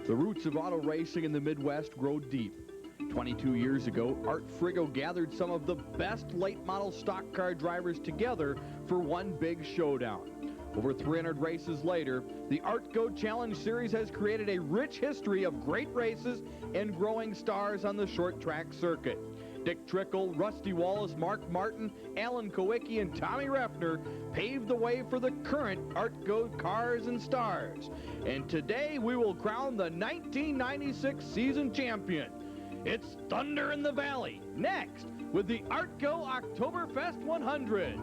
The roots of auto racing in the Midwest grow deep. 22 years ago, ARTGO gathered some of the best late model stock car drivers together for one big showdown. Over 300 races later, the ARTGO Challenge Series has created a rich history of great races and growing stars on the short track circuit. Dick Trickle, Rusty Wallace, Mark Martin, Alan Kowicki, and Tommy Refner paved the way for the current ARTGO cars and stars. And today we will crown the 1996 season champion. It's Thunder in the Valley, next with the ARTGO Oktoberfest 100.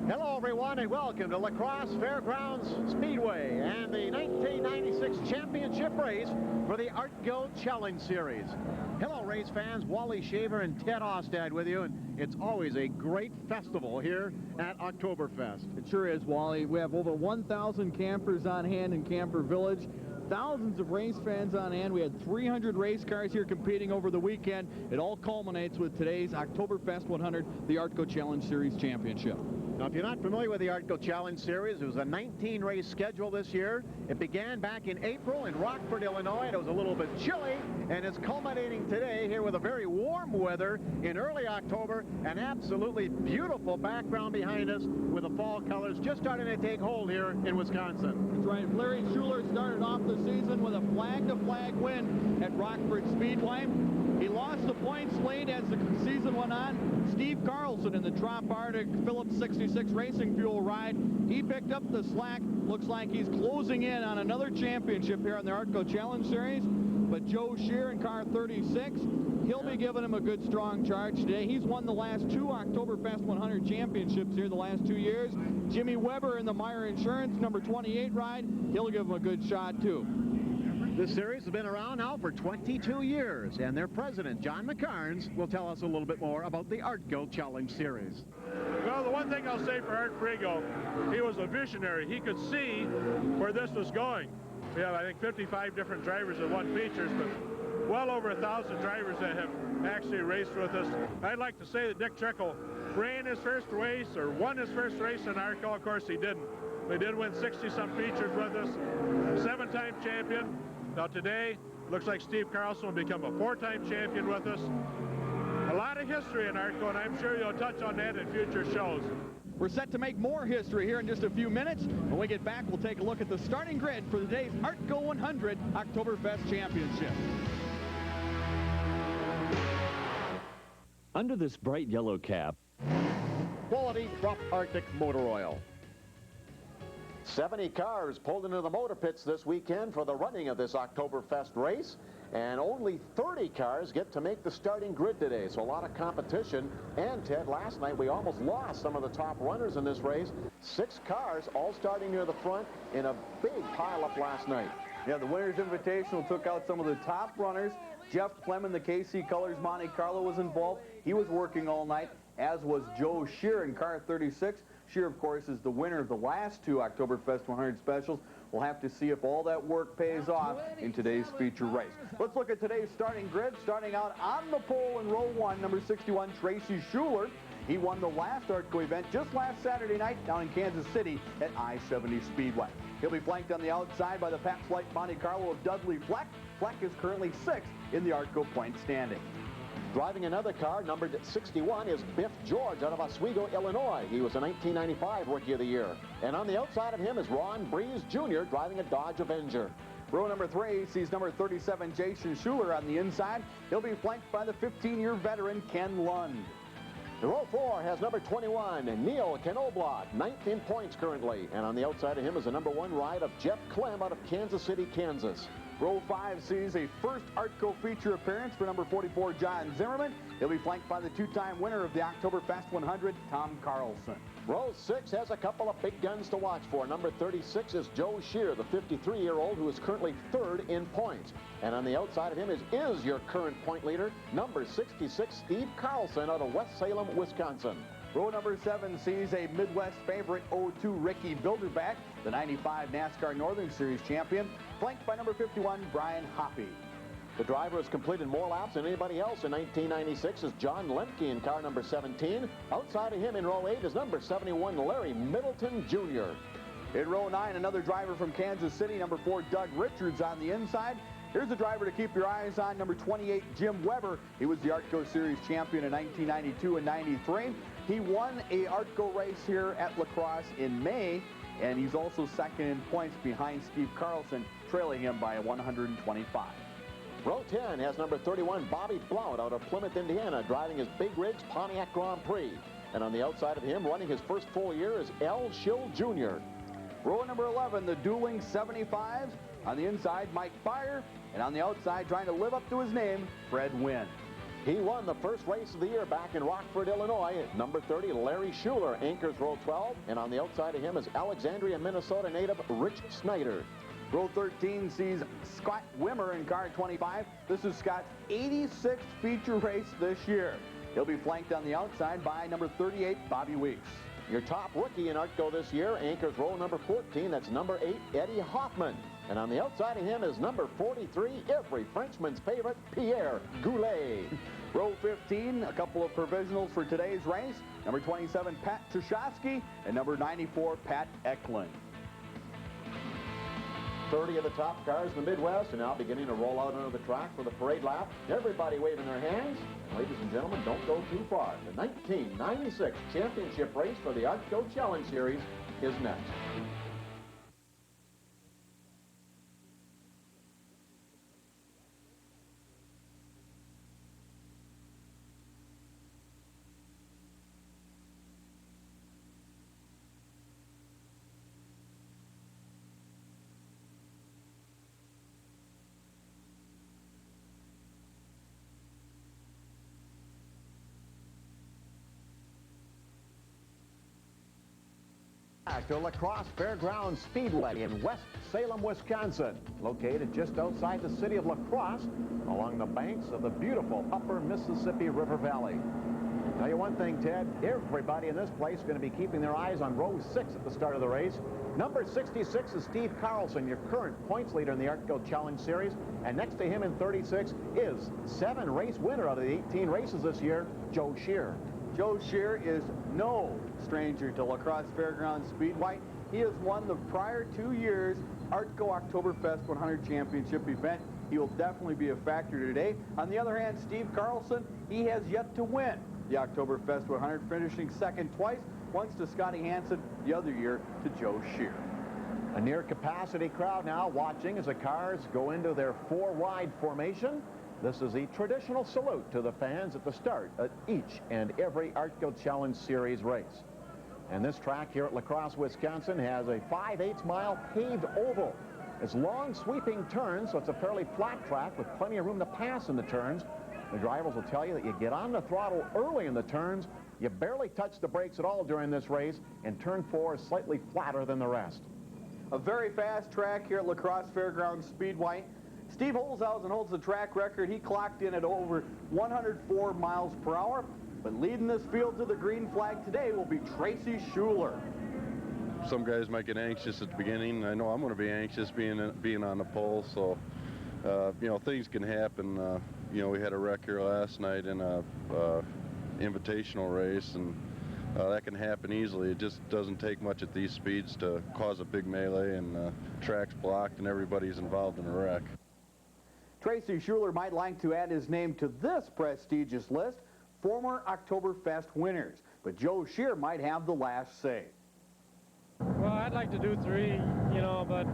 Hello everyone and welcome to LaCrosse Fairgrounds Speedway and the 1996 championship race for the ARTGO Challenge Series. Hello race fans, Wally Shaver and Ted Ostad with you, and it's always a great festival here at Oktoberfest. It sure is, Wally. We have over 1,000 campers on hand in Camper Village. Thousands of race fans on hand. We had 300 race cars here competing over the weekend. It all culminates with today's Oktoberfest 100, the ARTGO Challenge Series Championship. Now, if you're not familiar with the ARTGO Challenge Series, it was a 19-race schedule this year. It began back in April in Rockford, Illinois. It was a little bit chilly, and it's culminating today here with a very warm weather in early October. An absolutely beautiful background behind us with the fall colors just starting to take hold here in Wisconsin. That's right. Larry Schuler started off the season with a flag-to-flag win at Rockford Speedway. He lost the points lead as the season went on. Steve Carlson in the Trop Arctic Phillips 66 Racing Fuel ride, he picked up the slack. Looks like he's closing in on another championship here on the ARTGO Challenge Series. But Joe Shear in car 36, he'll be giving him a good strong charge today. He's won the last two Oktoberfest 100 championships here the last 2 years. Jimmy Weber in the Meyer Insurance number 28 ride, he'll give him a good shot too. This series has been around now for 22 years, and their president, John McCarnes, will tell us a little bit more about the ARTGO Challenge Series. Well, the one thing I'll say for ARTGO, he was a visionary. He could see where this was going. We have, I think, 55 different drivers that won features, but well over 1,000 drivers that have actually raced with us. I'd like to say that Dick Trickle ran his first race, or won his first race in ARTGO. Of course, he didn't. We did win 60-some features with us, 7-time champion. Now today, looks like Steve Carlson will become a 4-time champion with us. A lot of history in ARTGO, and I'm sure you'll touch on that in future shows. We're set to make more history here in just a few minutes. When we get back, we'll take a look at the starting grid for today's ARTGO 100 Oktoberfest Championship. Under this bright yellow cap, Quality Trop Arctic motor oil. 70 cars pulled into the motor pits this weekend for the running of this Oktoberfest race, and only 30 cars get to make the starting grid today, so a lot of competition. And Ted, last night we almost lost some of the top runners in this race. 6 cars all starting near the front in a big pileup last night. Yeah, the Winners Invitational took out some of the top runners. Jeff Clement, the KC Colors Monte Carlo, was involved. He was working all night, as was Joe Shear in car 36. Shear, of course, is the winner of the last 2 Oktoberfest 100 specials. We'll have to see if all that work pays off in today's feature race. Let's look at today's starting grid. Starting out on the pole in row 1, number 61, Tracy Schuler. He won the last ARTGO event just last Saturday night down in Kansas City at I-70 Speedway. He'll be flanked on the outside by the Pabst Light Monte Carlo of Dudley Fleck. Fleck is currently 6th in the ARTGO point standing. Driving another car, numbered 61, is Biff George out of Oswego, Illinois. He was a 1995 Rookie of the Year. And on the outside of him is Ron Breeze Jr. driving a Dodge Avenger. Row number 3 sees number 37, Jason Schuler on the inside. He'll be flanked by the 15-year veteran, Ken Lund. Row 4 has number 21, Neil Knoblauch, 19 points currently. And on the outside of him is the number 1 ride of Jeff Clem out of Kansas City, Kansas. Row 5 sees a first ARTGO feature appearance for number 44, John Zimmerman. He'll be flanked by the two-time winner of the Oktoberfest 100, Tom Carlson. Row 6 has a couple of big guns to watch for. Number 36 is Joe Shear, the 53-year-old who is currently third in points. And on the outside of him is your current point leader, number 66, Steve Carlson out of West Salem, Wisconsin. Row number 7 sees a Midwest favorite, 02 Ricky Bilderback, the 95 NASCAR Northern Series champion, flanked by number 51, Brian Hoppy. The driver has completed more laps than anybody else in 1996 is John Lemke in car number 17. Outside of him in row 8 is number 71, Larry Middleton Jr. In row 9, another driver from Kansas City, number 4, Doug Richards on the inside. Here's a driver to keep your eyes on, number 28, Jim Weber. He was the ARTGO Series champion in 1992 and 93. He won a ARTGO race here at LaCrosse in May, and he's also second in points behind Steve Carlson, trailing him by 125. Row 10 has number 31, Bobby Blount out of Plymouth, Indiana, driving his Big Rigs Pontiac Grand Prix. And on the outside of him, running his first full year, is Al Schill Jr. Row number 11, the dueling 75s. On the inside, Mike Byer, and on the outside, trying to live up to his name, Fred Wynn. He won the first race of the year back in Rockford, Illinois. Number 30, Larry Schuler, anchors row 12, and on the outside of him is Alexandria, Minnesota native Rich Snyder. Row 13 sees Scott Wimmer in car 25. This is Scott's 86th feature race this year. He'll be flanked on the outside by number 38, Bobby Weeks. Your top rookie in ARTGO this year anchors row number 14. That's number 8, Eddie Hoffman. And on the outside of him is number 43, every Frenchman's favorite, Pierre Goulet. Row 15, a couple of provisionals for today's race. Number 27, Pat Tushowski, and number 94, Pat Eklund. 30 of the top cars in the Midwest are now beginning to roll out onto the track for the parade lap. Everybody waving their hands. Ladies and gentlemen, don't go too far. The 1996 championship race for the ARTGO Challenge Series is next. Back to LaCrosse Fairgrounds Speedway in West Salem, Wisconsin, located just outside the city of LaCrosse along the banks of the beautiful upper Mississippi River Valley. Tell you one thing, Ted, everybody in this place is going to be keeping their eyes on row 6 at the start of the race. Number 66 is Steve Carlson, your current points leader in the ARTGO Challenge Series, and next to him in 36 is 7-race winner out of the 18 races this year, Joe Shear. Joe Shear is no stranger to LaCrosse Fairgrounds Speedway. He has won the prior 2 years ARTGO Oktoberfest 100 Championship event. He will definitely be a factor today. On the other hand, Steve Carlson, he has yet to win the Oktoberfest 100, finishing second twice, once to Scotty Hansen, the other year to Joe Shear. A near-capacity crowd now watching as the cars go into their 4-wide formation. This is the traditional salute to the fans at the start of each and every ARTGO Challenge Series race. And this track here at LaCrosse, Wisconsin has a 5/8-mile paved oval. It's long sweeping turns, so it's a fairly flat track with plenty of room to pass in the turns. The drivers will tell you that you get on the throttle early in the turns, you barely touch the brakes at all during this race, and turn 4 is slightly flatter than the rest. A very fast track here at LaCrosse Fairgrounds Speedway. Steve Holzhausen holds the track record. He clocked in at over 104 miles per hour. But leading this field to the green flag today will be Tracy Schuler. Some guys might get anxious at the beginning. I know I'm going to be anxious being on the pole. So, you know, things can happen. You know, we had a wreck here last night in a invitational race, and that can happen easily. It just doesn't take much at these speeds to cause a big melee, and track's blocked and everybody's involved in a wreck. Tracy Schuler might like to add his name to this prestigious list, former Oktoberfest winners. But Joe Shear might have the last say. Well, I'd like to do 3, you know, but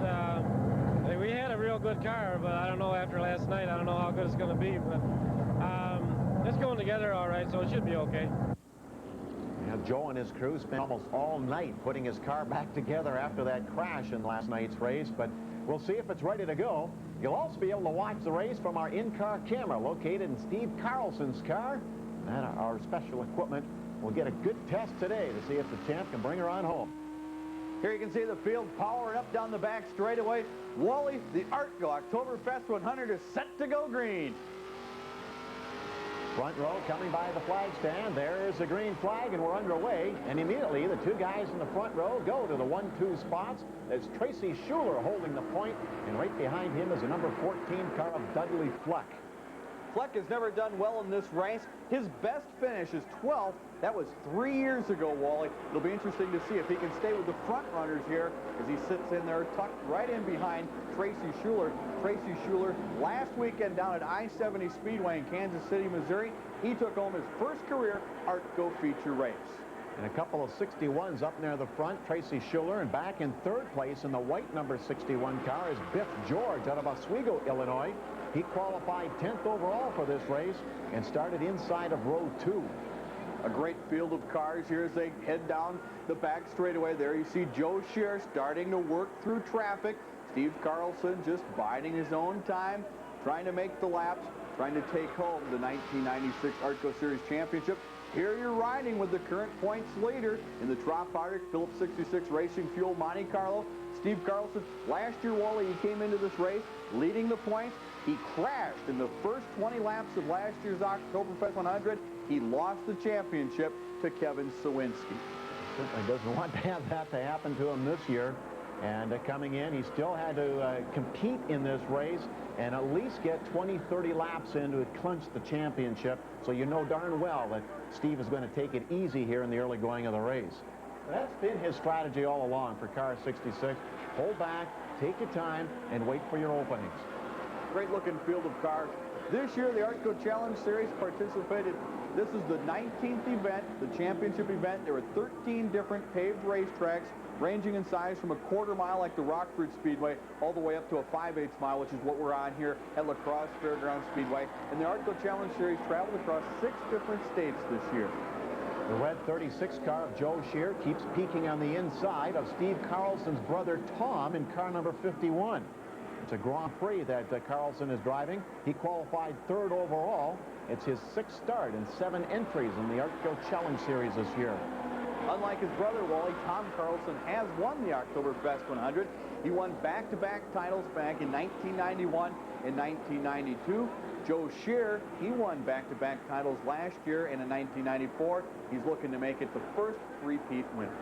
we had a real good car, but I don't know after last night, I don't know how good it's going to be, but it's going together all right, so it should be okay. Yeah, Joe and his crew spent almost all night putting his car back together after that crash in last night's race, but We'll see if it's ready to go. You'll also be able to watch the race from our in-car camera located in Steve Carlson's car. And our special equipment will get a good test today to see if the champ can bring her on home. Here you can see the field powering up down the back straightaway. Wally, the ARTGO Oktoberfest 100 is set to go green. Front row coming by the flag stand. There's the green flag, and we're underway. And immediately, the two guys in the front row go to the 1-2 spots. There's Tracy Schuler holding the point, and right behind him is the number 14 car of Dudley Fleck. Fleck has never done well in this race. His best finish is 12th. That was 3 years ago, Wally. It'll be interesting to see if he can stay with the front runners here as he sits in there tucked right in behind Tracy Schuler. Tracy Schuler, last weekend down at I-70 Speedway in Kansas City, Missouri, he took home his first career ARTGO feature race. And a couple of 61s up near the front, Tracy Schuler, and back in third place in the white number 61 car is Biff George out of Oswego, Illinois. He qualified 10th overall for this race and started inside of row 2. A great field of cars here as they head down the back straightaway. There you see Joe Scheer starting to work through traffic. Steve Carlson just biding his own time, trying to make the laps, trying to take home the 1996 ARTGO Series Championship. Here you're riding with the current points leader in the Trop Arctic Phillips 66 Racing Fuel Monte Carlo. Steve Carlson, last year, Wally, he came into this race leading the points. He crashed in the first 20 laps of last year's Oktoberfest 100. He lost the championship to Kevin Sawinski. Certainly doesn't want to have that to happen to him this year. And coming in, he still had to compete in this race and at least get 20, 30 laps in to clinch the championship. So you know darn well that Steve is going to take it easy here in the early going of the race. That's been his strategy all along for car 66. Hold back, take your time, and wait for your openings. Great looking field of cars. This year, the ARTGO Challenge Series participated. This is the 19th event, the championship event. There were 13 different paved racetracks, ranging in size from a quarter mile like the Rockford Speedway all the way up to a 5/8 mile, which is what we're on here at LaCrosse Fairgrounds Speedway. And the ARTGO Challenge Series traveled across 6 different states this year. The red 36 car of Joe Scheer keeps peeking on the inside of Steve Carlson's brother Tom in car number 51. It's a Grand Prix that Carlson is driving. He qualified 3rd overall. It's his 6th start and 7 entries in the ARTGO Challenge Series this year. Unlike his brother, Wally, Tom Carlson has won the Oktoberfest 100. He won back-to-back titles back in 1991 and 1992. Joe Scheer, he won back-to-back titles last year and in 1994. He's looking to make it the first repeat winner.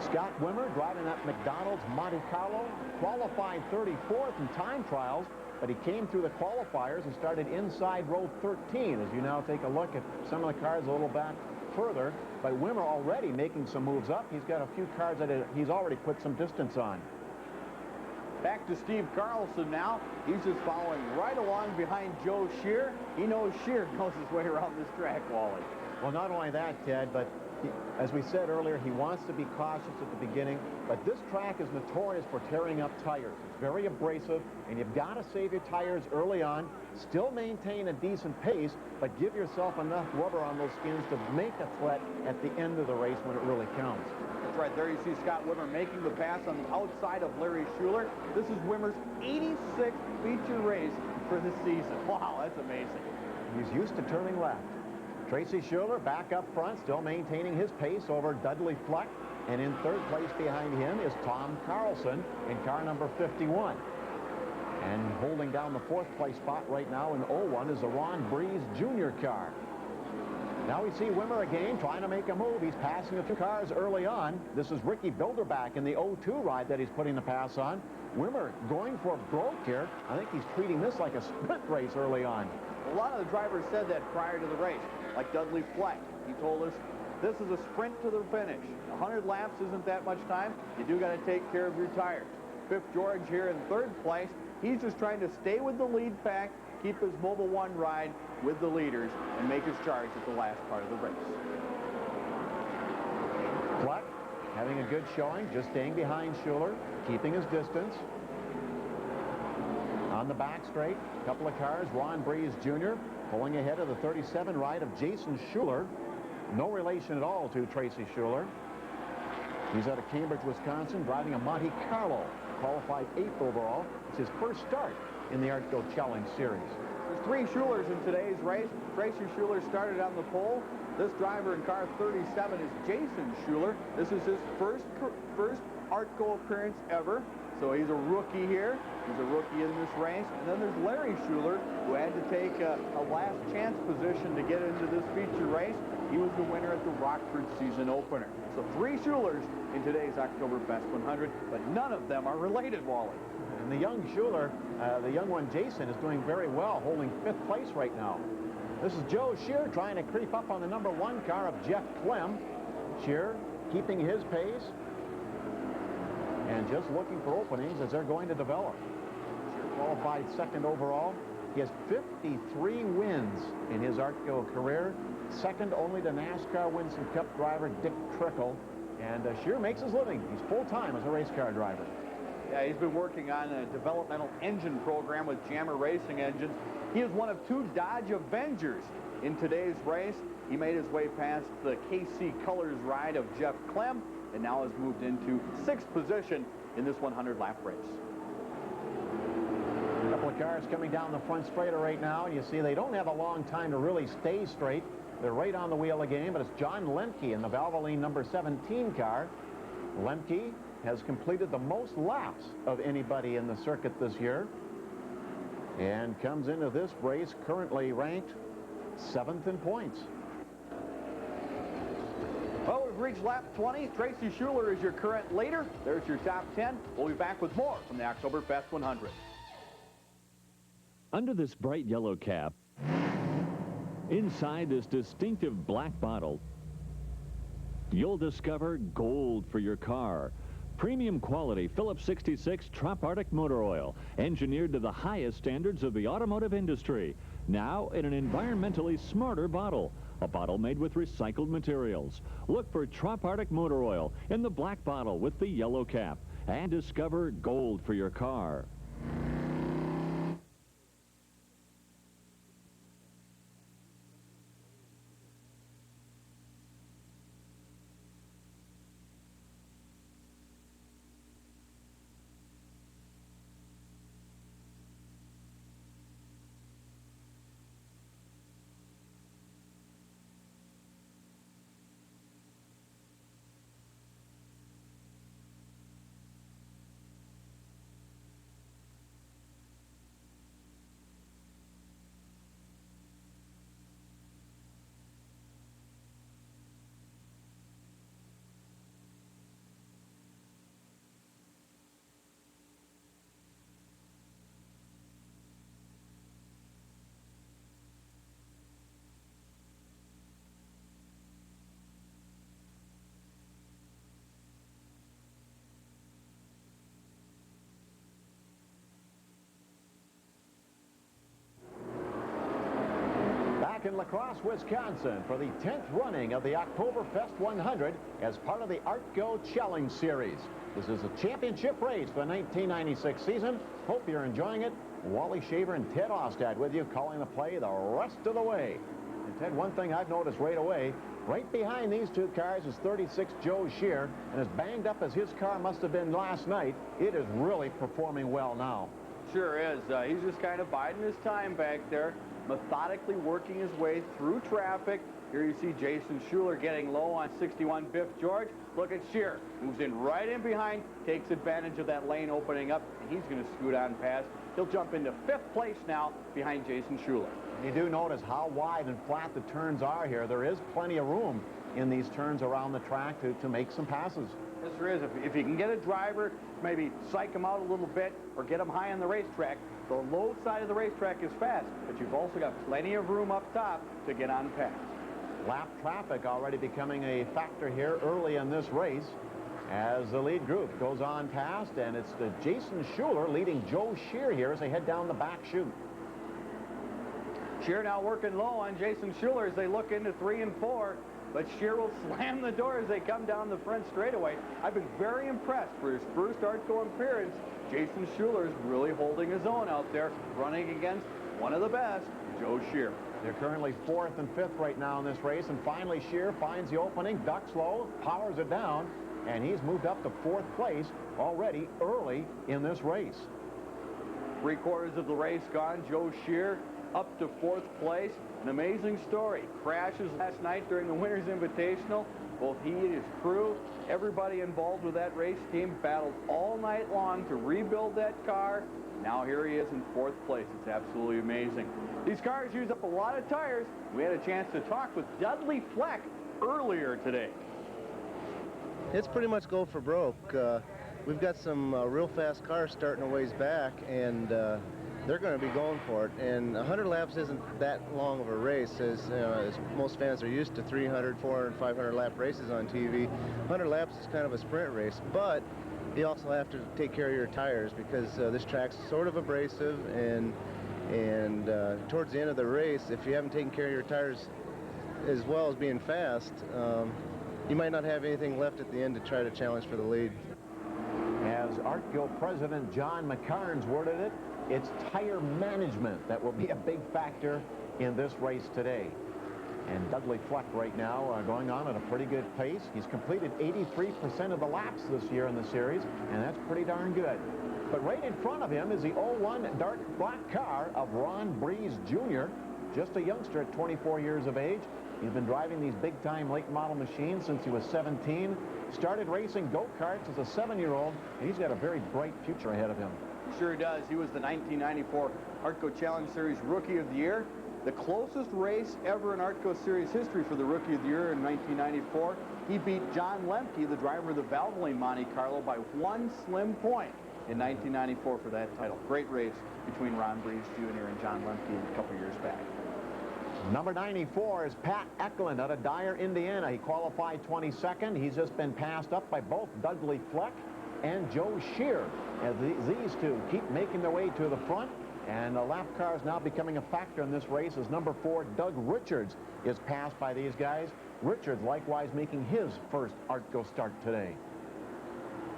Scott Wimmer driving that McDonald's Monte Carlo, qualified 34th in time trials, but he came through the qualifiers and started inside row 13 as you now take a look at some of the cars a little back further. But Wimmer already making some moves up. He's got a few cars that he's already put some distance on. Back to Steve Carlson now. He's just following right along behind Joe Scheer. He knows Scheer knows his way around this track, Wally. Well, not only that, Ted, but as we said earlier, he wants to be cautious at the beginning, but this track is notorious for tearing up tires. It's very abrasive, and you've got to save your tires early on, still maintain a decent pace, but give yourself enough rubber on those skins to make a threat at the end of the race when it really counts. That's right. There you see Scott Wimmer making the pass on the outside of Larry Schuler. This is Wimmer's 86th feature race for the season. Wow, that's amazing. He's used to turning left. Tracy Schuler back up front, still maintaining his pace over Dudley Fleck. And in 3rd place behind him is Tom Carlson in car number 51. And holding down the 4th place spot right now in 01 is the Ron Breeze Jr. car. Now we see Wimmer again trying to make a move. He's passing a few cars early on. This is Ricky Bilderback in the 02 ride that he's putting the pass on. Wimmer going for broke here. I think he's treating this like a sprint race early on. A lot of the drivers said that prior to the race, like Dudley Fleck. He told us this is a sprint to the finish. 100 laps isn't that much time. You do got to take care of your tires. Biff George here in 3rd place. He's just trying to stay with the lead pack, keep his Mobil 1 ride with the leaders, and make his charge at the last part of the race. Fleck having a good showing, just staying behind Schuler, keeping his distance. On the back straight, a couple of cars, Ron Breeze Jr. pulling ahead of the 37 ride of Jason Schuler. No relation at all to Tracy Schuler. He's out of Cambridge, Wisconsin, driving a Monte Carlo. qualified 8th overall. It's his first start in the ARTGO Challenge Series. There's 3 Schulers in today's race. Tracy Schuler started on the pole. This driver in car 37 is Jason Schuler. This is his first ARTGO appearance ever. So he's a rookie here. He's a rookie in this race. And then there's Larry Schuler, who had to take a last chance position to get into this feature race. He was the winner at the Rockford season opener. So 3 Schulers in today's Oktoberfest 100, but none of them are related, Wally. And the young Schuler, the young one Jason, is doing very well, holding 5th place right now. This is Joe Scheer trying to creep up on the number 1 car of Jeff Clem. Scheer keeping his pace and just looking for openings as they're going to develop. Scheer qualified 2nd overall. He has 53 wins in his ARTGO career, second only to NASCAR Winston Cup driver Dick Trickle. And Scheer makes his living. He's full-time as a race car driver. Yeah, he's been working on a developmental engine program with Jammer Racing Engines. He is one of 2 Dodge Avengers in today's race. He made his way past the KC Colors ride of Jeff Clem and now has moved into 6th position in this 100-lap race. A couple of cars coming down the front straighter right now, and you see they don't have a long time to really stay straight. They're right on the wheel again, but it's John Lemke in the Valvoline number 17 car. Lemke has completed the most laps of anybody in the circuit this year and comes into this race currently ranked 7th in points. Well, we've reached lap 20. Tracy Schuler is your current leader. There's your top 10. We'll be back with more from the Oktoberfest 100. Under this bright yellow cap, inside this distinctive black bottle, you'll discover gold for your car. Premium quality Phillips 66 Trop Arctic motor oil, engineered to the highest standards of the automotive industry. Now in an environmentally smarter bottle. A bottle made with recycled materials. Look for Trop Arctic motor oil in the black bottle with the yellow cap and discover gold for your car. In LaCrosse, Wisconsin for the 10th running of the Oktoberfest 100 as part of the ARTGO Challenge Series. This is a championship race for the 1996 season. Hope you're enjoying it. Wally Shaver and Ted Ostad with you, calling the play the rest of the way. And Ted, one thing I've noticed right away, right behind these 2 cars is 36 Joe Scheer, and as banged up as his car must have been last night, it is really performing well now. Sure is. He's just kind of biding his time back there, methodically working his way through traffic. Here you see Jason Schuler getting low on 61 Biff George. Look at Scheer. Moves in right in behind, takes advantage of that lane opening up, and he's going to scoot on past. He'll jump into 5th place now behind Jason Schuler. You do notice how wide and flat the turns are here. There is plenty of room in these turns around the track to make some passes. Yes, there is. If you can get a driver, maybe psych him out a little bit or get him high on the racetrack, the low side of the racetrack is fast, but you've also got plenty of room up top to get on past. Lap traffic already becoming a factor here early in this race as the lead group goes on past, and it's the Jason Schuler leading Joe Scheer here as they head down the back chute. Scheer now working low on Jason Schuler as they look into 3 and 4. But Scheer will slam the door as they come down the front straightaway. I've been very impressed for his first ARTGO appearance. Jason Schuler is really holding his own out there, running against one of the best, Joe Scheer. They're currently 4th and 5th right now in this race, and finally Scheer finds the opening, ducks low, powers it down, and he's moved up to 4th place already early in this race. 3/4 of the race gone. Joe Shear up to 4th place. An amazing story. Crashes last night during the Winners Invitational. Both he and his crew, everybody involved with that race team, battled all night long to rebuild that car. Now here he is in 4th place. It's absolutely amazing. These cars use up a lot of tires. We had a chance to talk with Dudley Fleck earlier today. It's pretty much go for broke. We've got some real fast cars starting a ways back, and they're going to be going for it. And 100 laps isn't that long of a race, as most fans are used to 300, 400, 500 lap races on TV. 100 laps is kind of a sprint race, but you also have to take care of your tires because this track's sort of abrasive, and towards the end of the race, if you haven't taken care of your tires as well as being fast, you might not have anything left at the end to try to challenge for the lead. As ARTGO President John McCarnes worded it, it's tire management that will be a big factor in this race today. And Dudley Fleck right now going on at a pretty good pace. He's completed 83% of the laps this year in the series, and that's pretty darn good. But right in front of him is the 01 dark black car of Ron Breeze Jr., just a youngster at 24 years of age. He's been driving these big-time late model machines since he was 17. Started racing go-karts as a 7-year-old, and he's got a very bright future ahead of him. Sure does. He was the 1994 ARTGO Challenge Series Rookie of the Year. The closest race ever in ARTGO Series history for the Rookie of the Year in 1994. He beat John Lemke, the driver of the Valvoline Monte Carlo, by 1 slim point in 1994 for that title. Great race between Ron Breeze Jr. and John Lemke a couple years back. Number 94 is Pat Eklund out of Dyer, Indiana. He qualified 22nd. He's just been passed up by both Dudley Fleck and Joe Shear. As these two keep making their way to the front, and the lap car is now becoming a factor in this race as number 4, Doug Richards, is passed by these guys. Richards likewise making his first ARTGO start today.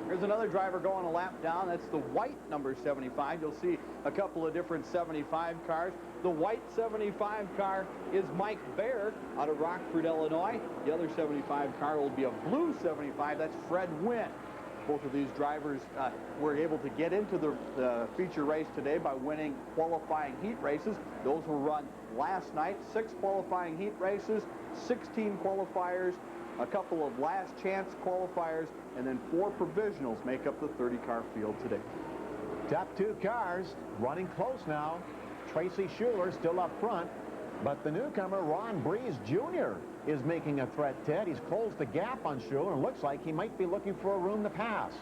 Here's another driver going a lap down. That's the white number 75. You'll see a couple of different 75 cars. The white 75 car is Mike Baer out of Rockford, Illinois. The other 75 car will be a blue 75. That's Fred Wynn. Both of these drivers were able to get into the feature race today by winning qualifying heat races. Those were run last night. 6 qualifying heat races, 16 qualifiers, a couple of last chance qualifiers, and then 4 provisionals make up the 30-car field today. Top 2 cars running close now. Tracy Schuler still up front, but the newcomer, Ron Breeze Jr., is making a threat, Ted. He's closed the gap on Schuler and looks like he might be looking for a room to pass.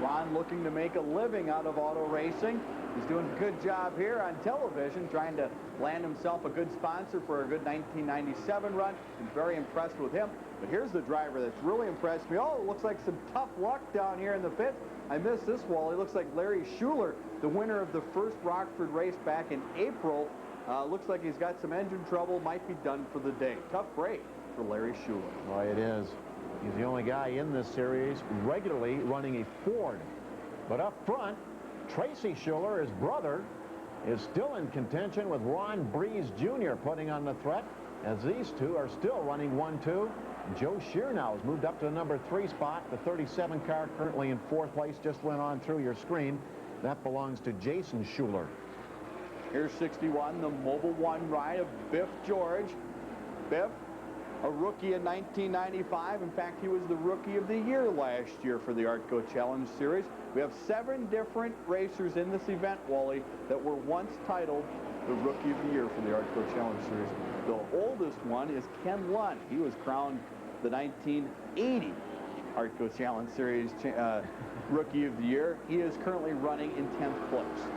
Ron looking to make a living out of auto racing. He's doing a good job here on television, trying to land himself a good sponsor for a good 1997 run. I'm very impressed with him. But here's the driver that's really impressed me. Oh, it looks like some tough luck down here in the pits. I missed this wall. He looks like Larry Schuler, the winner of the first Rockford race back in April. Looks like he's got some engine trouble, might be done for the day. Tough break for Larry Schuler. Boy, it is. He's the only guy in this series regularly running a Ford. But up front, Tracy Schuler, his brother, is still in contention with Ron Breeze Jr. putting on the threat, as these two are still running 1-2. Joe Shear now has moved up to the number 3 spot. The 37 car currently in 4th place just went on through your screen. That belongs to Jason Schuler. Here's 61, the Mobil 1 ride of Biff George. Biff, a rookie in 1995. In fact, he was the Rookie of the Year last year for the ARTGO Challenge Series. We have 7 different racers in this event, Wally, that were once titled the Rookie of the Year for the ARTGO Challenge Series. The oldest one is Ken Lund. He was crowned the 1980 ARTGO Challenge Series Rookie of the Year. He is currently running in 10th place.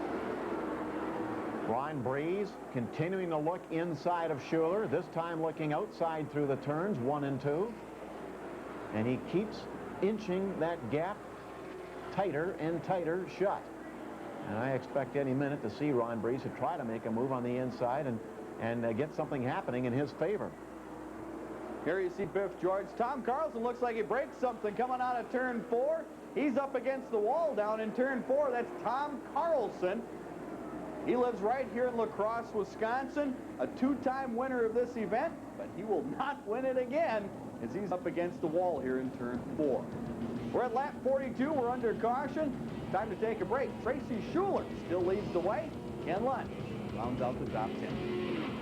Ron Breeze continuing to look inside of Schuler, this time looking outside through the turns 1 and 2. And he keeps inching that gap tighter and tighter shut. And I expect any minute to see Ron Breeze to try to make a move on the inside and get something happening in his favor. Here you see Biff George. Tom Carlson looks like he breaks something coming out of turn 4. He's up against the wall down in turn 4. That's Tom Carlson. He lives right here in LaCrosse, Wisconsin, a two-time winner of this event, but he will not win it again as he's up against the wall here in turn 4. We're at lap 42. We're under caution. Time to take a break. Tracy Schuler still leads the way. Ken Lund rounds out the top 10.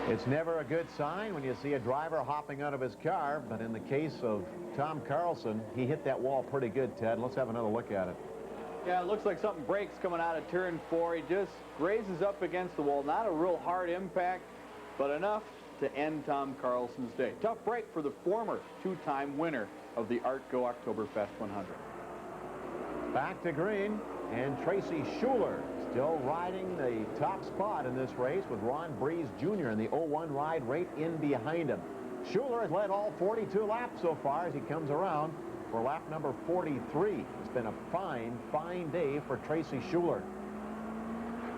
It's never a good sign when you see a driver hopping out of his car, but in the case of Tom Carlson, he hit that wall pretty good, Ted. Let's have another look at it. Yeah, it looks like something breaks coming out of turn 4. He just grazes up against the wall. Not a real hard impact, but enough to end Tom Carlson's day. Tough break for the former two-time winner of the ARTGO Oktoberfest 100. Back to green, and Tracy Schuler still riding the top spot in this race with Ron Breeze Jr. in the 01 ride right in behind him. Schuler has led all 42 laps so far as he comes around for lap number 43. It's been a fine, fine day for Tracy Schuler.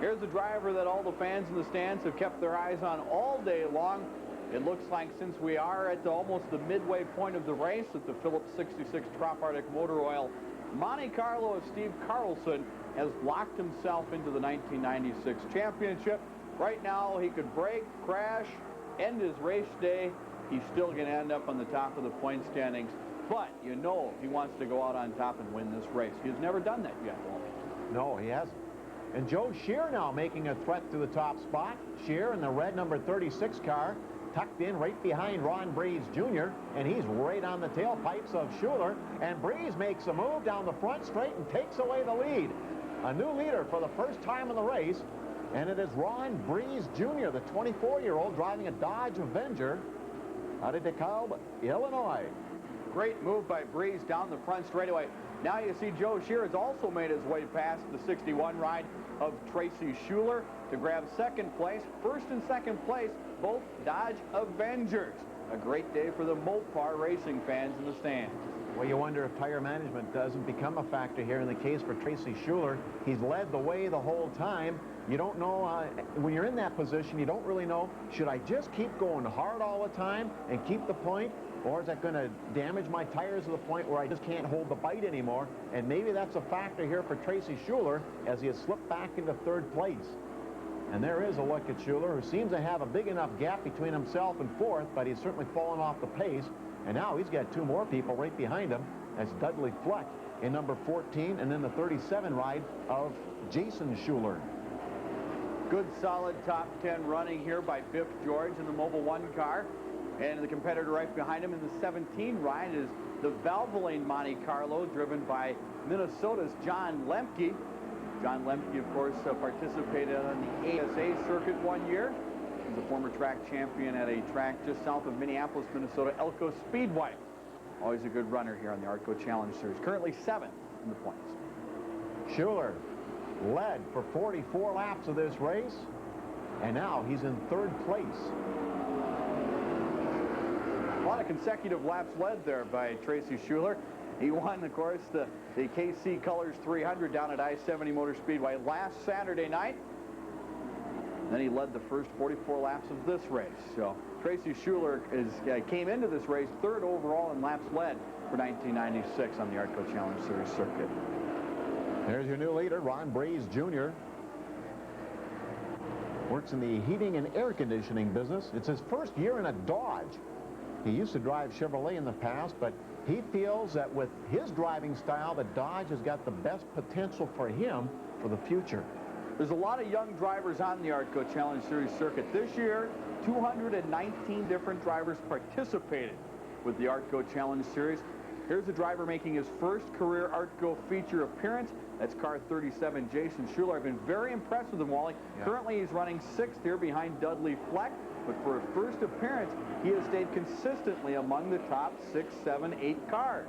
Here's a driver that all the fans in the stands have kept their eyes on all day long. It looks like since we are at almost the midway point of the race at the Phillips 66 Trop Arctic Motor Oil Monte Carlo of Steve Carlson has locked himself into the 1996 championship. Right now, he could break, crash, end his race day. He's still going to end up on the top of the point standings. But you know he wants to go out on top and win this race. He's never done that yet, Walt. No, he hasn't. And Joe Shear now making a threat to the top spot. Shear in the red number 36 car, tucked in right behind Ron Breeze Jr., and he's right on the tailpipes of Schuler. And Breeze makes a move down the front straight and takes away the lead. A new leader for the first time in the race, and it is Ron Breeze Jr., the 24-year-old, driving a Dodge Avenger out of DeKalb, Illinois. Great move by Breeze down the front straightaway. Now you see Joe Shear has also made his way past the 61 ride of Tracy Schuler to grab second place. First and second place, both Dodge Avengers. A great day for the Mopar racing fans in the stands. Well, you wonder if tire management doesn't become a factor here in the case for Tracy Schuler. He's led the way the whole time. You don't know, when you're in that position, you don't really know, should I just keep going hard all the time and keep the point, or is that going to damage my tires to the point where I just can't hold the bite anymore? And maybe that's a factor here for Tracy Schuler as he has slipped back into third place. And there is a look at Schuler, who seems to have a big enough gap between himself and fourth, but he's certainly fallen off the pace. And now he's got two more people right behind him. That's Dudley Fleck in number 14, and then the 37 ride of Jason Schuler. Good solid top 10 running here by Biff George in the Mobil 1 car. And the competitor right behind him in the 17 ride is the Valvoline Monte Carlo, driven by Minnesota's John Lemke. John Lemke, of course, participated on the ASA circuit one year. He's a former track champion at a track just south of Minneapolis, Minnesota, LaCrosse Speedway. Always a good runner here on the ARTGO Challenge Series. Currently 7th in the points. Schuler led for 44 laps of this race, and now he's in 3rd place. A lot of consecutive laps led there by Tracy Schuler. He won, of course, the KC Colors 300 down at I-70 Motor Speedway last Saturday night. Then he led the first 44 laps of this race. So Tracy Schuler came into this race 3rd overall in laps led for 1996 on the ARTGO Challenge Series circuit. There's your new leader, Ron Breeze Jr. Works in the heating and air conditioning business. It's his first year in a Dodge. He used to drive Chevrolet in the past, but he feels that with his driving style, the Dodge has got the best potential for him for the future. There's a lot of young drivers on the ARTGO Challenge Series circuit. This year, 219 different drivers participated with the ARTGO Challenge Series. Here's a driver making his first career ARTGO feature appearance. That's car 37, Jason Schuler. I've been very impressed with him, Wally. Yeah. Currently, he's running 6th here behind Dudley Fleck. But for a first appearance, he has stayed consistently among the top 6, 7, 8 cars.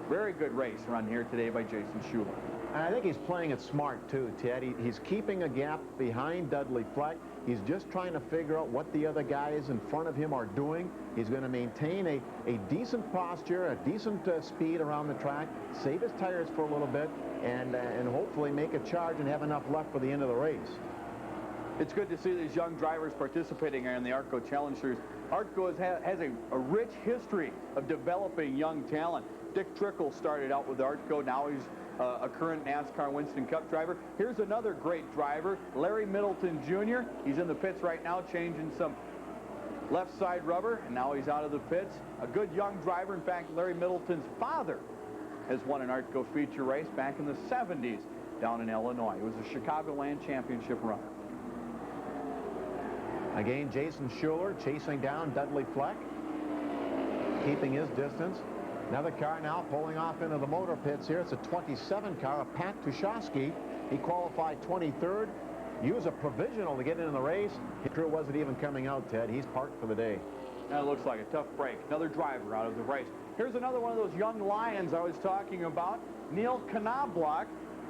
Very good race run here today by Jason Schuler. And I think he's playing it smart, too, Ted. He's keeping a gap behind Dudley Fleck. He's just trying to figure out what the other guys in front of him are doing. He's going to maintain a decent posture, a decent speed around the track, save his tires for a little bit, and hopefully make a charge and have enough left for the end of the race. It's good to see these young drivers participating in the ARTGO Challenge Series. ARTGO has a rich history of developing young talent. Dick Trickle started out with ARTGO. Now he's a current NASCAR Winston Cup driver. Here's another great driver, Larry Middleton Jr. He's in the pits right now changing some left side rubber, and now he's out of the pits. A good young driver. In fact, Larry Middleton's father has won an ARTGO feature race back in the 70s down in Illinois. It was a Chicagoland Championship runner. Again, Jason Schuler chasing down Dudley Fleck, keeping his distance. Another car now pulling off into the motor pits here. It's a 27 car, a Pat Tushowski. He qualified 23rd. Used a provisional to get into the race. His crew wasn't even coming out, Ted. He's parked for the day. That looks like a tough break. Another driver out of the race. Here's another one of those young lions I was talking about, Neil Knobloch,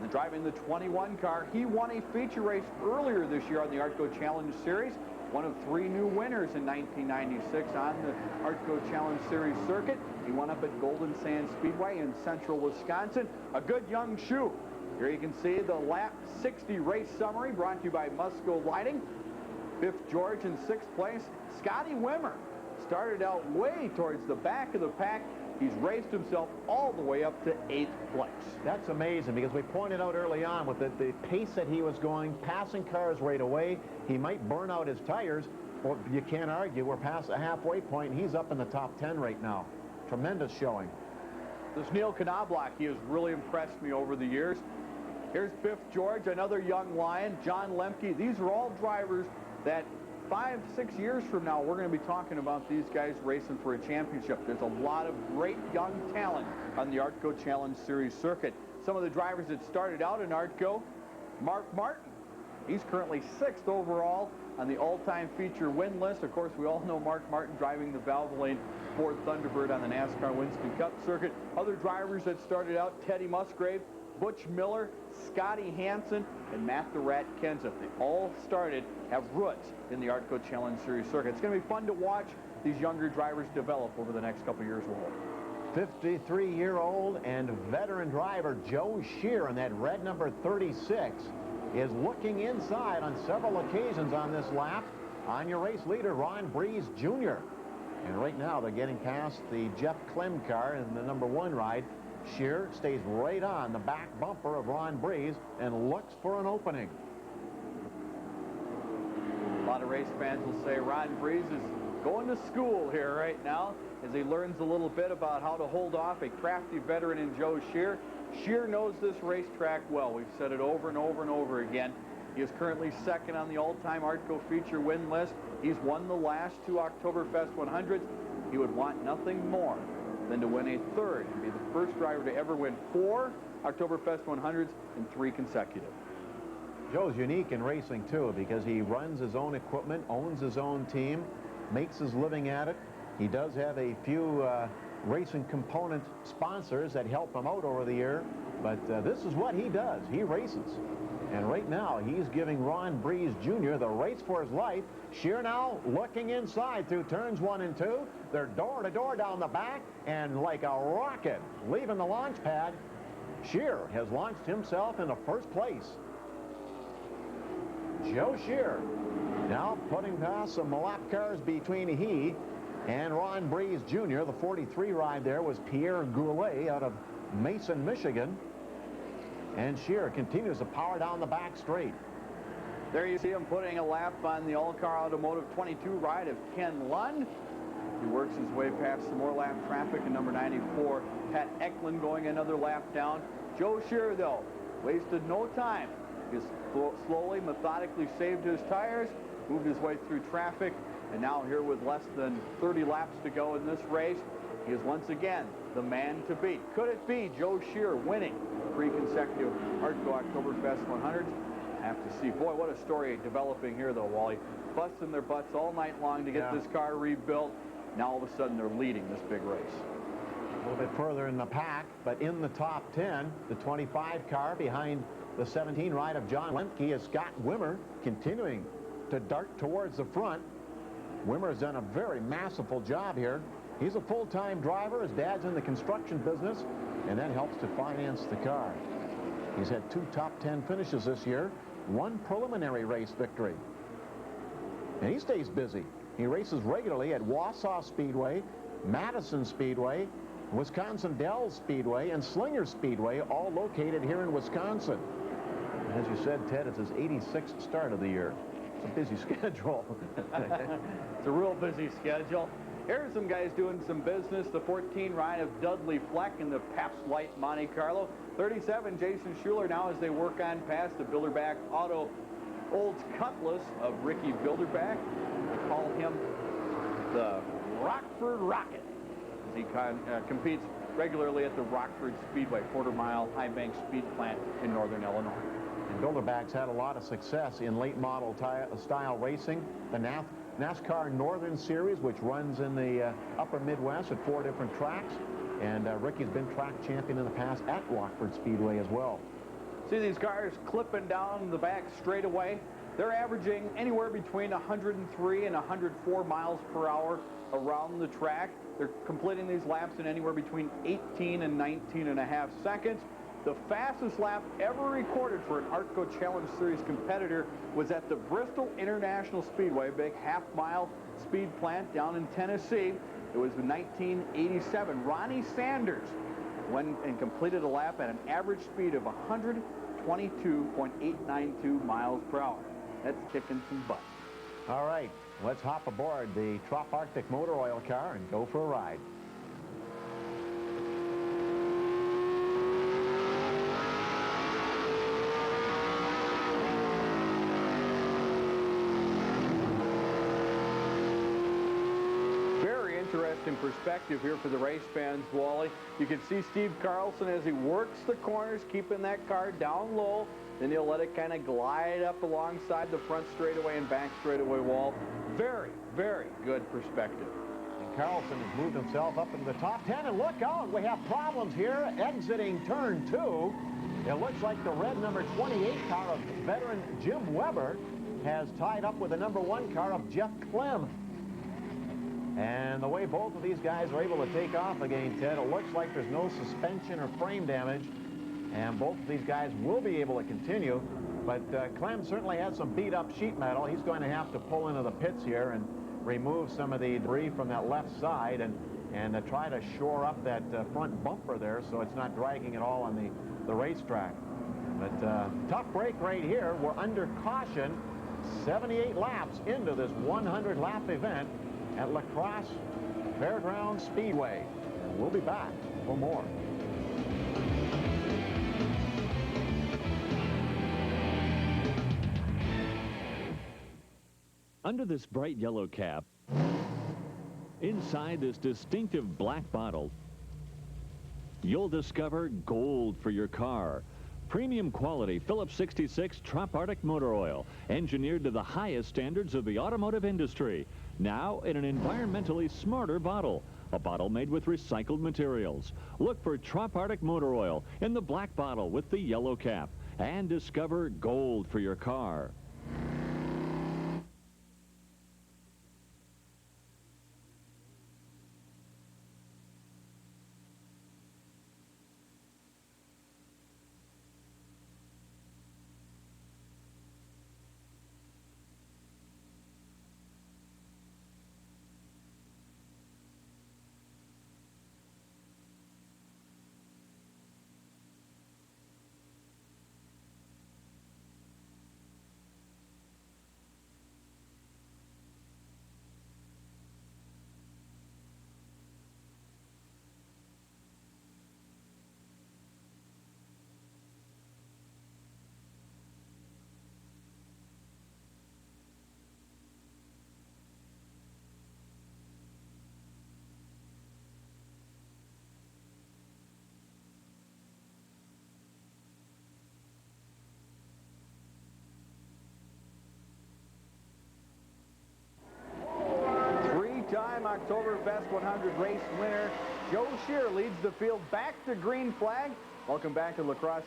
driving the 21 car. He won a feature race earlier this year on the ARTGO Challenge Series. One of 3 new winners in 1996 on the ARTGO Challenge Series circuit. He won up at Golden Sand Speedway in central Wisconsin. A good young shoe. Here you can see the lap 60 race summary brought to you by Musco Lighting. Biff George in 6th place. Scotty Wimmer started out way towards the back of the pack. He's raced himself all the way up to 8th place. That's amazing, because we pointed out early on with the pace that he was going, passing cars right away, he might burn out his tires. Well, you can't argue. We're past the halfway point, and he's up in the top 10 right now. Tremendous showing. This Neil Knobloch, he has really impressed me over the years. Here's Biff George, another young lion. John Lemke. These are all drivers that 5, 6 years from now, we're going to be talking about these guys racing for a championship. There's a lot of great young talent on the ARTGO Challenge Series circuit. Some of the drivers that started out in ARTGO, Mark Martin. He's currently 6th overall on the all-time feature win list. Of course, we all know Mark Martin driving the Valvoline Ford Thunderbird on the NASCAR Winston Cup circuit. Other drivers that started out, Teddy Musgrave, Butch Miller, Scotty Hansen, and Matt the Rat Kenseth. They all have roots in the ARTGO Challenge Series circuit. It's going to be fun to watch these younger drivers develop over the next couple years. 53-year-old and veteran driver Joe Shear in that red number 36 is looking inside on several occasions on this lap on your race leader, Ron Breeze Jr. And right now they're getting past the Jeff Clem car in the number 1 ride. Shear stays right on the back bumper of Ron Breeze and looks for an opening. A lot of race fans will say Ron Breeze is going to school here right now as he learns a little bit about how to hold off a crafty veteran in Joe Shear. Shear knows this racetrack well. We've said it over and over and over again. He is currently 2nd on the all-time ARTGO feature win list. He's won the last 2 Oktoberfest 100s. He would want nothing more than to win a 3rd and be the first driver to ever win 4 Oktoberfest 100s in 3 consecutive. Joe's unique in racing, too, because he runs his own equipment, owns his own team, makes his living at it. He does have a few racing component sponsors that help him out over the year, but this is what he does. He races. And right now, he's giving Ron Breeze Jr. the race for his life. Scheer now looking inside through turns 1 and 2. They're door-to-door down the back, and like a rocket leaving the launch pad, Scheer has launched himself into first place. Joe Scheer now putting past some lap cars between he and Ron Breeze Jr. The 43 ride there was Pierre Goulet out of Mason, Michigan. And Scheer continues to power down the back straight. There you see him putting a lap on the All-Car Automotive 22 ride of Ken Lund. He works his way past some more lap traffic in number 94. Pat Eklund going another lap down. Joe Scheer, though, wasted no time. Just slowly, methodically saved his tires, moved his way through traffic, and now here with less than 30 laps to go in this race, he is once again the man to beat. Could it be Joe Scheer winning 3 consecutive ARTGO Oktoberfest 100s? Have to see. Boy, what a story developing here, though, Wally. Busting their butts all night long to get this car rebuilt. Now, all of a sudden, they're leading this big race. A little bit further in the pack, but in the top 10, the 25 car behind the 17 ride of John Lemke is Scott Wimmer, continuing to dart towards the front. Wimmer's done a very masterful job here. He's a full-time driver. His dad's in the construction business, and that helps to finance the car. He's had 2 top 10 finishes this year, 1 preliminary race victory. And he stays busy. He races regularly at Wausau Speedway, Madison Speedway, Wisconsin Dells Speedway, and Slinger Speedway, all located here in Wisconsin. As you said, Ted, it's his 86th start of the year. It's a busy schedule. It's a real busy schedule. Here's some guys doing some business. The 14 ride of Dudley Fleck in the Pabst Light Monte Carlo. 37, Jason Schuler now as they work on past the Bilderback Auto Olds Cutlass of Ricky Bilderback. We call him the Rockford Rocket, as he competes regularly at the Rockford Speedway, quarter-mile high bank speed plant in northern Illinois. And Bilderback's had a lot of success in late model style racing. The NASCAR Northern Series, which runs in the upper Midwest at 4 different tracks. And Ricky's been track champion in the past at Rockford Speedway as well. See these cars clipping down the back straightaway. They're averaging anywhere between 103 and 104 miles per hour around the track. They're completing these laps in anywhere between 18 and 19 and a half seconds. The fastest lap ever recorded for an ARTGO Challenge Series competitor was at the Bristol International Speedway, big half-mile speed plant down in Tennessee. It was in 1987. Ronnie Sanders went and completed a lap at an average speed of 122.892 miles per hour. That's kicking some butt. All right, let's hop aboard the Trop Arctic motor oil car and go for a ride. Interesting perspective here for the race fans, Wally. You can see Steve Carlson as he works the corners, keeping that car down low. Then he'll let it kind of glide up alongside the front straightaway and back straightaway wall. Very, very good perspective. And Carlson has moved himself up into the top 10. And look out, we have problems here exiting turn 2. It looks like the red number 28 car of veteran Jim Weber has tied up with the number 1 car of Jeff Clem. And the way both of these guys are able to take off again, Ted, it looks like there's no suspension or frame damage. And both of these guys will be able to continue. But Clem certainly has some beat-up sheet metal. He's going to have to pull into the pits here and remove some of the debris from that left side and try to shore up that front bumper there so it's not dragging at all on the racetrack. But tough break right here. We're under caution 78 laps into this 100-lap event at LaCrosse Fairgrounds Speedway. And we'll be back for more. Under this bright yellow cap, inside this distinctive black bottle, you'll discover gold for your car. Premium quality Phillips 66 Trop Arctic motor oil, engineered to the highest standards of the automotive industry. Now in an environmentally smarter bottle. A bottle made with recycled materials. Look for Trop Arctic motor oil in the black bottle with the yellow cap. And discover gold for your car. Three-time Oktoberfest 100 race winner Joe Scheer leads the field back to green flag. Welcome back to LaCrosse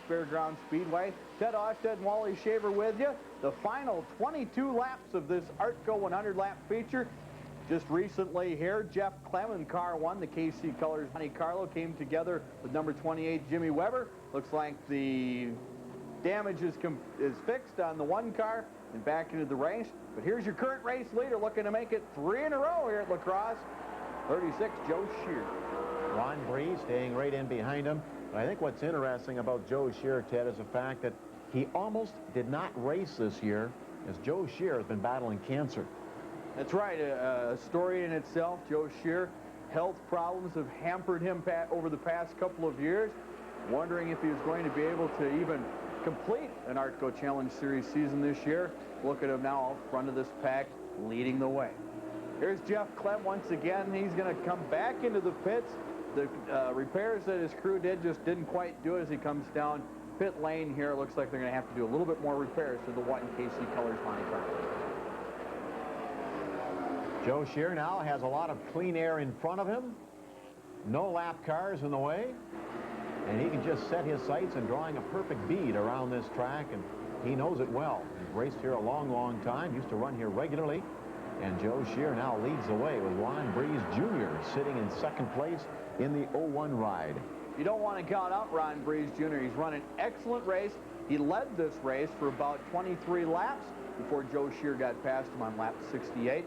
Speedway. Ted Ostead and Wally Shaver with you. The final 22 laps of this ARTGO 100 lap feature. Just recently here, Jeff Clem in car 1, the KC Colors Monte Carlo, came together with number 28 Jimmy Weber. Looks like the damage is fixed on the one car and back into the race. But here's your current race leader looking to make it 3 in a row here at LaCrosse. 36, Joe Scheer. Ron Breeze staying right in behind him. But I think what's interesting about Joe Scheer, Ted, is the fact that he almost did not race this year, as Joe Scheer has been battling cancer. That's right, a story in itself. Joe Scheer, health problems have hampered him over the past couple of years. Wondering if he was going to be able to even complete an ARTGO Challenge Series season this year. Look at him now out front of this pack, leading the way. Here's Jeff Clem once again. He's going to come back into the pits. The repairs that his crew did just didn't quite do it as he comes down pit lane here. It looks like they're going to have to do a little bit more repairs to the white and KC Colors Monte Carlo. Joe Scheer now has a lot of clean air in front of him. No lap cars in the way. And he can just set his sights and drawing a perfect bead around this track, and he knows it well. He's raced here a long, long time, used to run here regularly. And Joe Scheer now leads the way with Ron Breeze Jr. sitting in second place in the 01 ride. You don't want to count out Ron Breeze Jr. He's run an excellent race. He led this race for about 23 laps before Joe Scheer got past him on lap 68.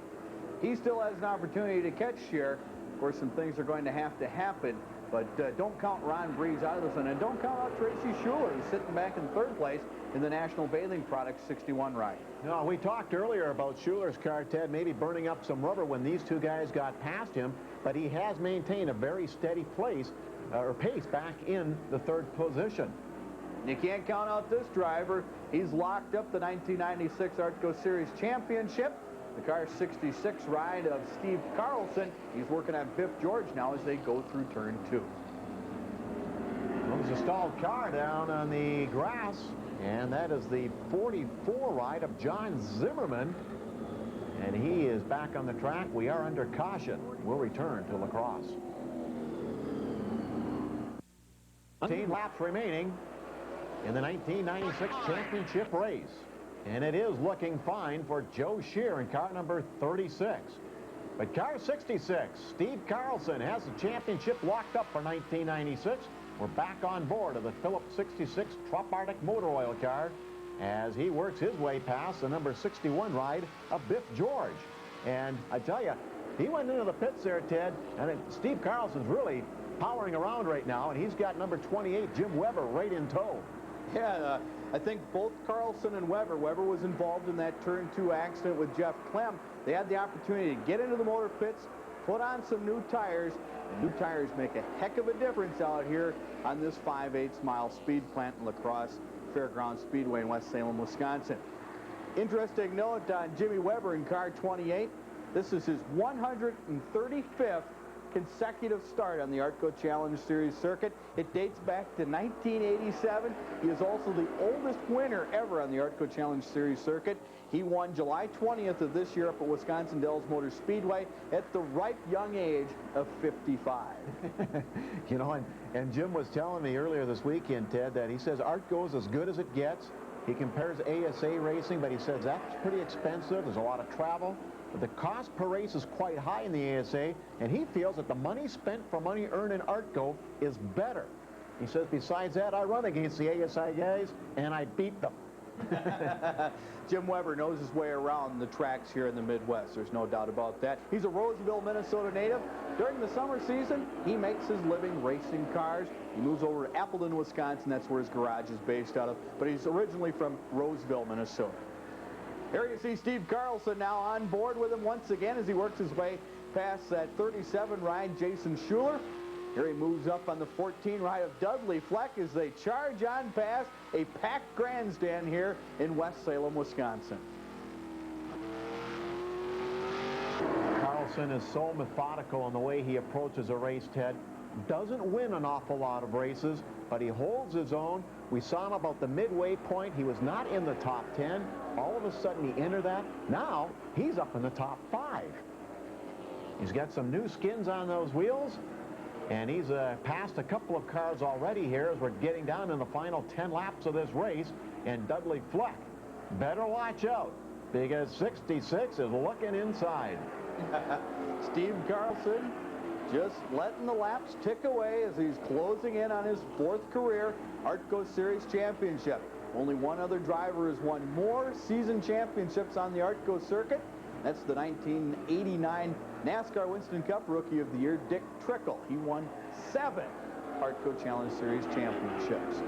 He still has an opportunity to catch Scheer. Of course, some things are going to have to happen, but don't count Ron Breeze out of this one, and don't count out Tracy Schuler, who's sitting back in third place in the National Bathing Products 61 ride. No, we talked earlier about Schuler's car, Ted, maybe burning up some rubber when these two guys got past him, but he has maintained a very steady pace back in the third position. You can't count out this driver. He's locked up the 1996 ARTGO Series Championship. The car 66 ride of Steve Carlson. He's working on Biff George now as they go through turn 2. Well, there's a stalled car down on the grass, and that is the 44 ride of John Zimmerman. And he is back on the track. We are under caution. We'll return to LaCrosse. 15 laps remaining in the 1996 championship race. And it is looking fine for Joe Scheer in car number 36. But car 66, Steve Carlson, has the championship locked up for 1996. We're back on board of the Phillips 66 Trop Arctic motor oil car as he works his way past the number 61 ride of Biff George. And I tell you, he went into the pits there, Ted, and Steve Carlson's really powering around right now, and he's got number 28, Jim Weber, right in tow. Yeah, I think both Carlson and Weber was involved in that turn 2 accident with Jeff Clem. They had the opportunity to get into the motor pits, put on some new tires, and new tires make a heck of a difference out here on this 5/8 mile speed plant in LaCrosse Fairgrounds Speedway in West Salem, Wisconsin. Interesting note on Jimmy Weber in car 28. This is his 135th consecutive start on the ARTGO Challenge Series circuit. It dates back to 1987. He is also the oldest winner ever on the ARTGO Challenge Series circuit. He won July 20th of this year up at Wisconsin Dells Motor Speedway at the ripe young age of 55. You know, and Jim was telling me earlier this weekend, Ted, that he says ARTGO is as good as it gets. He compares ASA racing, but he says that's pretty expensive. There's a lot of travel. But the cost per race is quite high in the ASA, and he feels that the money spent for money earned in ARTGO is better. He says, besides that, I run against the ASI guys, and I beat them. Jim Weber knows his way around the tracks here in the Midwest. There's no doubt about that. He's a Roseville, Minnesota native. During the summer season, he makes his living racing cars. He moves over to Appleton, Wisconsin. That's where his garage is based out of. But he's originally from Roseville, Minnesota. Here you see Steve Carlson now on board with him once again as he works his way past that 37 ride Jason Schuler. Here he moves up on the 14 ride of Dudley Fleck as they charge on past a packed grandstand here in West Salem, Wisconsin. Carlson is so methodical in the way he approaches a race, Ted. Doesn't win an awful lot of races, but he holds his own. We saw him about the midway point. He was not in the top 10. All of a sudden he entered that. Now he's up in the top 5. He's got some new skins on those wheels. And he's passed a couple of cars already here as we're getting down in the final 10 laps of this race. And Dudley Fleck better watch out because 66 is looking inside. Steve Carlson just letting the laps tick away as he's closing in on his 4th career ARTGO Series championship. Only one other driver has won more season championships on the ARTGO circuit. That's the 1989 NASCAR Winston Cup Rookie of the Year, Dick Trickle. He won 7 ARTGO Challenge Series championships.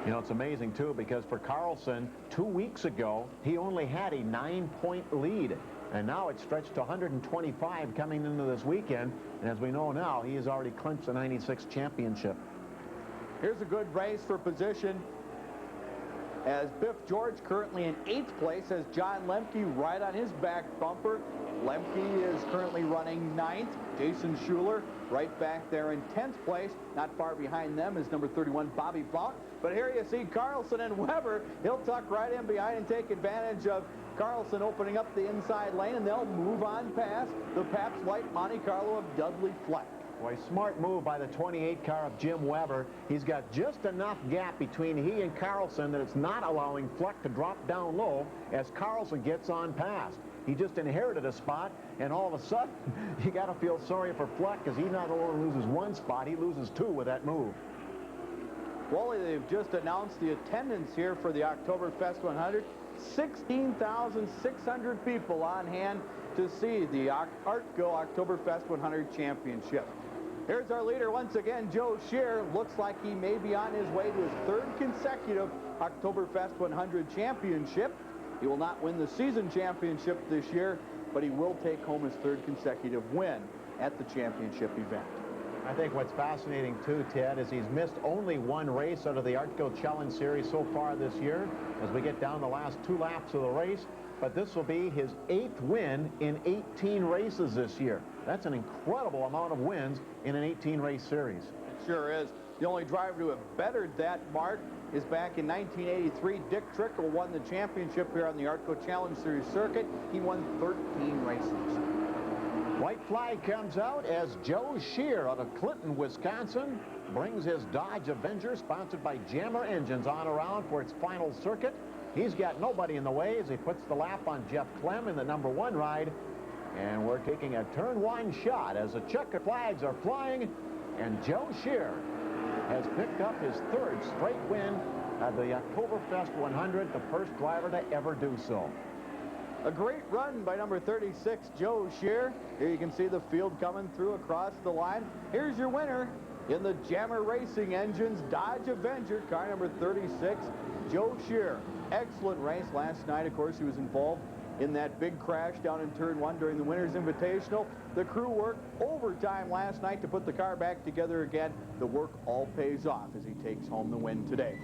You know, it's amazing, too, because for Carlson, 2 weeks ago, he only had a 9-point lead. And now it's stretched to 125 coming into this weekend. And as we know now, he has already clinched the 96 championship. Here's a good race for position as Biff George currently in 8th place has John Lemke right on his back bumper. Lemke is currently running 9th. Jason Schuler right back there in 10th place. Not far behind them is number 31, Bobby Blount. But here you see Carlson and Weber. He'll tuck right in behind and take advantage of Carlson opening up the inside lane, and they'll move on past the Pabst Light Monte Carlo of Dudley Fleck. Boy, smart move by the 28 car of Jim Weber. He's got just enough gap between he and Carlson that it's not allowing Fleck to drop down low as Carlson gets on past. He just inherited a spot, and all of a sudden, you got to feel sorry for Fleck because he not only loses 1 spot, he loses 2 with that move. Wally, they've just announced the attendance here for the Oktoberfest 100. 16,600 people on hand to see the ARTGO Oktoberfest 100 championship. Here's our leader once again, Joe Scheer. Looks like he may be on his way to his 3rd consecutive Oktoberfest 100 championship. He will not win the season championship this year, but he will take home his 3rd consecutive win at the championship event. I think what's fascinating, too, Ted, is he's missed only 1 race out of the ARTGO Challenge Series so far this year as we get down the last 2 laps of the race. But this will be his 8th win in 18 races this year. That's an incredible amount of wins in an 18-race series. It sure is. The only driver to have bettered that mark is back in 1983. Dick Trickle won the championship here on the ARTGO Challenge Series circuit. He won 13 races. White flag comes out as Joe Scheer out of Clinton, Wisconsin, brings his Dodge Avenger, sponsored by Jammer Engines, on around for its final circuit. He's got nobody in the way as he puts the lap on Jeff Clem in the number 1 ride. And we're taking a turn 1 shot as the checker flags are flying. And Joe Scheer has picked up his 3rd straight win at the Oktoberfest 100, the first driver to ever do so. A great run by number 36, Joe Scheer. Here you can see the field coming through across the line. Here's your winner in the Jammer Racing Engines Dodge Avenger, car number 36, Joe Scheer. Excellent race last night. Of course, he was involved in that big crash down in Turn 1 during the Winners Invitational. The crew worked overtime last night to put the car back together again. The work all pays off as he takes home the win today.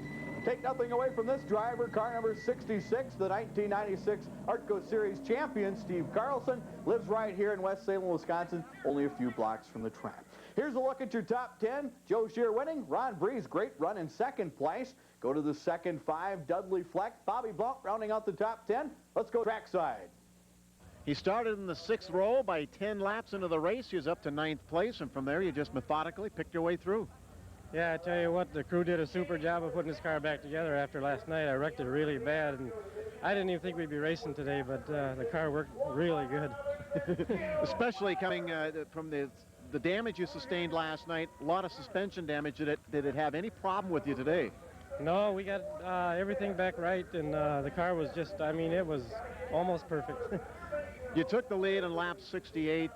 Take nothing away from this driver, car number 66, the 1996 ARTGO Series champion, Steve Carlson, lives right here in West Salem, Wisconsin, only a few blocks from the track. Here's a look at your top 10. Joe Shear winning. Ron Breeze, great run in second place. Go to the second 5, Dudley Fleck. Bobby Blount rounding out the top 10. Let's go trackside. He started in the 6th row. By 10 laps into the race, he was up to 9th place, and from there you just methodically picked your way through. Yeah, I tell you what, the crew did a super job of putting this car back together after last night. I wrecked it really bad, and I didn't even think we'd be racing today, but the car worked really good. Especially coming from the damage you sustained last night, a lot of suspension damage. Did it have any problem with you today? No, we got everything back right, and the car was just, I mean, it was almost perfect. You took the lead in lap 68.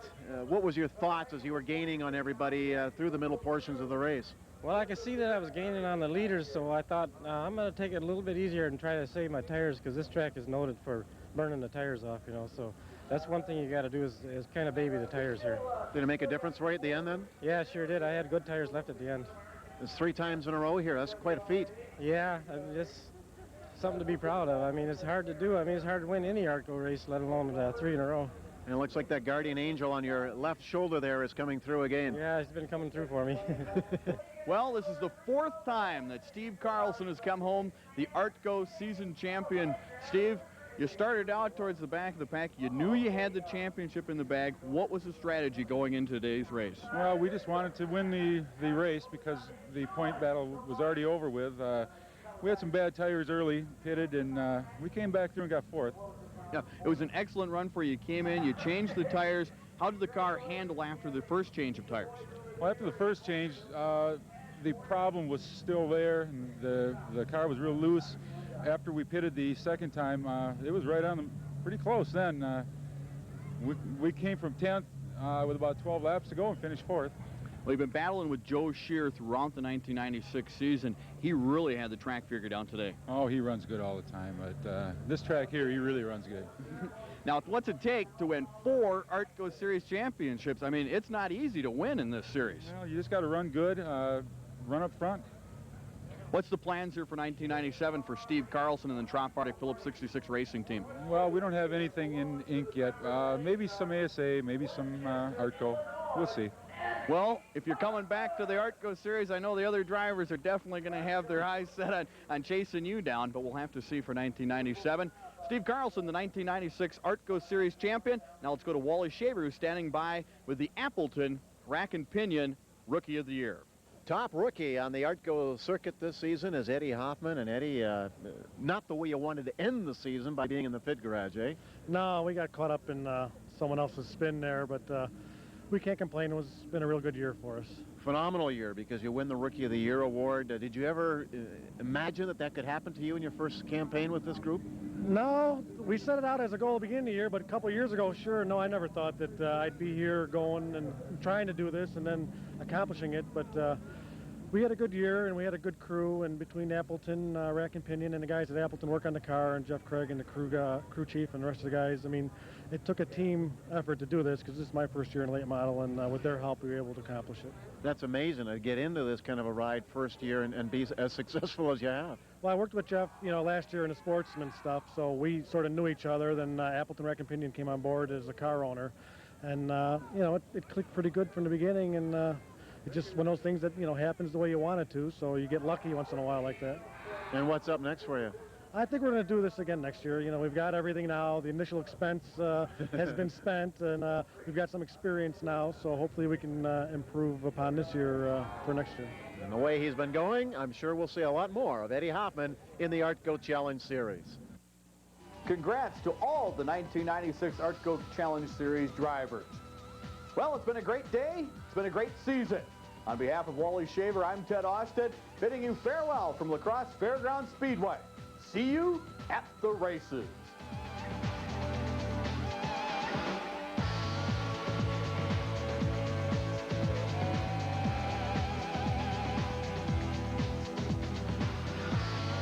What was your thoughts as you were gaining on everybody through the middle portions of the race? Well, I could see that I was gaining on the leaders, so I thought I'm going to take it a little bit easier and try to save my tires, because this track is noted for burning the tires off, you know, so that's one thing you got to do is kind of baby the tires here. Did it make a difference for you at the end then? Yeah, it sure did. I had good tires left at the end. It's 3 times in a row here. That's quite a feat. Yeah, it's something to be proud of. I mean, it's hard to do. I mean, it's hard to win any ARTGO race, let alone 3 in a row. And it looks like that guardian angel on your left shoulder there is coming through again. Yeah, he's been coming through for me. Well, this is the 4th time that Steve Carlson has come home, the ARTGO season champion. Steve, you started out towards the back of the pack. You knew you had the championship in the bag. What was the strategy going into today's race? Well, we just wanted to win the race because the point battle was already over with. We had some bad tires early, pitted, and we came back through and got 4th. Yeah, it was an excellent run for you. You came in, you changed the tires. How did the car handle after the first change of tires? Well, after the first change, the problem was still there, and the car was real loose. After we pitted the second time, it was right on them, pretty close then. We came from 10th with about 12 laps to go and finished 4th. Well, you've been battling with Joe Shear throughout the 1996 season. He really had the track figured out today. Oh, he runs good all the time, but this track here, he really runs good. Now, what's it take to win 4 ARTGO Series championships? I mean, it's not easy to win in this series. Well, you just got to run good, run up front. What's the plans here for 1997 for Steve Carlson and the Trop Arctic Phillips 66 racing team? Well, we don't have anything in ink yet. Maybe some ASA, maybe some ARTGO. We'll see. Well, if you're coming back to the ARTGO Series, I know the other drivers are definitely going to have their eyes set on chasing you down, but we'll have to see for 1997. Steve Carlson, the 1996 ARTGO Series champion. Now let's go to Wally Shaver, who's standing by with the Appleton Rack and Pinion Rookie of the Year. Top rookie on the ARTGO circuit this season is Eddie Hoffman, and Eddie, not the way you wanted to end the season by being in the pit garage, eh? No, we got caught up in someone else's spin there, but we can't complain. It's been a real good year for us. Phenomenal year because you win the Rookie of the Year award. Did you ever imagine that could happen to you in your first campaign with this group? No, we set it out as a goal at the beginning of the year, but a couple years ago, sure, no, I never thought that I'd be here going and trying to do this and then accomplishing it, but we had a good year and we had a good crew, and between Appleton, Rack and Pinion, and the guys at Appleton work on the car, and Jeff Craig and the crew chief and the rest of the guys, I mean, it took a team effort to do this because this is my first year in late model, and with their help we were able to accomplish it. That's amazing to get into this kind of a ride first year and be as successful as you have. Well, I worked with Jeff, you know, last year in the sportsman stuff, so we sort of knew each other. Then Appleton Rack and Pinion came on board as a car owner, and you know, it clicked pretty good from the beginning, and it's just one of those things that, you know, happens the way you want it to, so you get lucky once in a while like that. And what's up next for you? I think we're going to do this again next year. You know, we've got everything now. The initial expense has been spent, and we've got some experience now, so hopefully we can improve upon this year for next year. And the way he's been going, I'm sure we'll see a lot more of Eddie Hoffman in the ARTGO Challenge Series. Congrats to all the 1996 ARTGO Challenge Series drivers. Well, it's been a great day. It's been a great season. On behalf of Wally Shaver, I'm Ted Austin, bidding you farewell from LaCrosse Fairgrounds Speedway. See you at the races.